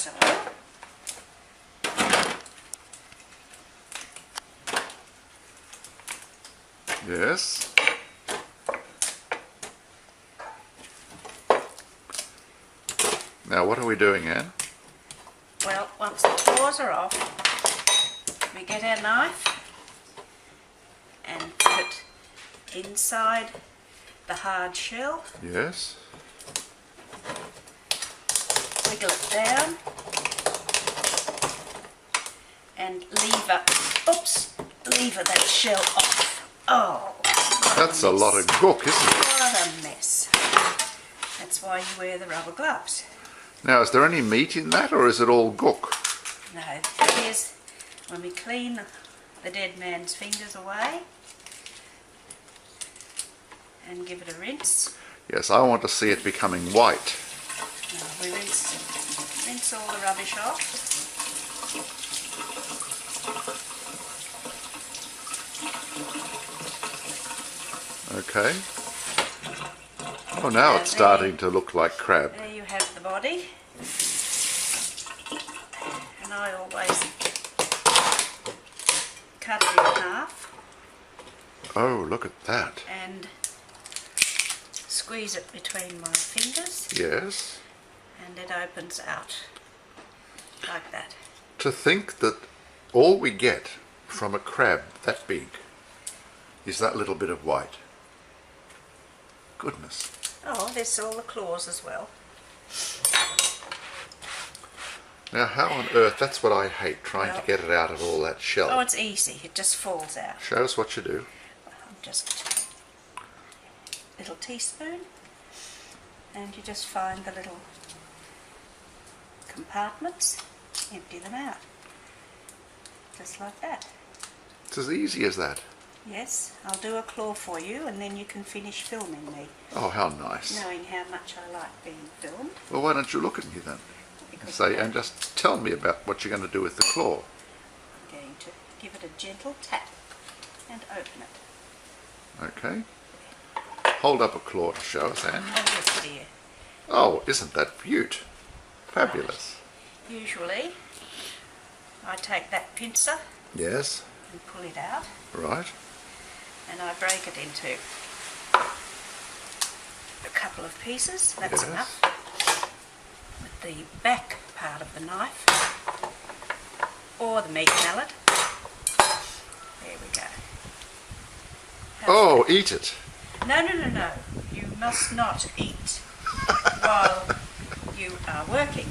So, Yes. Now what are we doing, Anne? well, once the claws are off, we get our knife and put it inside the hard shell, Yes. wiggle it down and lever that shell off. Oh, That's a lot of gook, isn't it? what a mess. That's why you wear the rubber gloves. Now, is there any meat in that, or is it all gook? No, here's when we clean the dead man's fingers away and give it a rinse. Yes, I want to see it becoming white. We rinse all the rubbish off. Okay. Oh, now it's starting to look like crab. There you have the body. And I always cut it in half Oh, look at that. and squeeze it between my fingers, Yes. and it opens out like that. To think that all we get from a crab that big is that little bit of white. Goodness. Oh, there's all the claws as well. Now, how on earth, that's what I hate, trying Well- to get it out of all that Oh, shell. it's easy. It just falls out. Show us what you do. Just a little teaspoon, and you just find the little compartments, empty them out, just like that. It's as easy as that. Yes, I'll do a claw for you, and then you can finish filming me, Oh, how nice. knowing how much I like being filmed. Well, why don't you look at me then? Because Say, and just tell me about what you're going to do with the claw. I'm going to give it a gentle tap and open it. Okay. Hold up a claw to show us, Anne. Oh yes, dear. Oh, isn't that beaut? Fabulous. Usually, I take that pincer Yes. and pull it out, Right. and I break it into a couple of pieces. That's Yes. enough. With the back part of the knife or the meat mallet. There we go. Oh, eat it. No, no, no, no. You must not eat while you are working.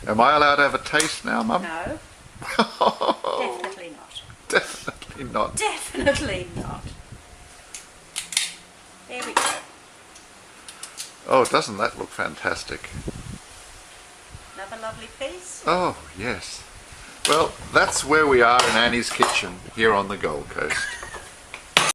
Am I allowed to have a taste now, Mum? No, definitely not. Definitely not. Definitely not. There we go. Oh, doesn't that look fantastic? Another lovely piece. Oh, yes. Well, that's where we are in Annie's kitchen here on the Gold Coast.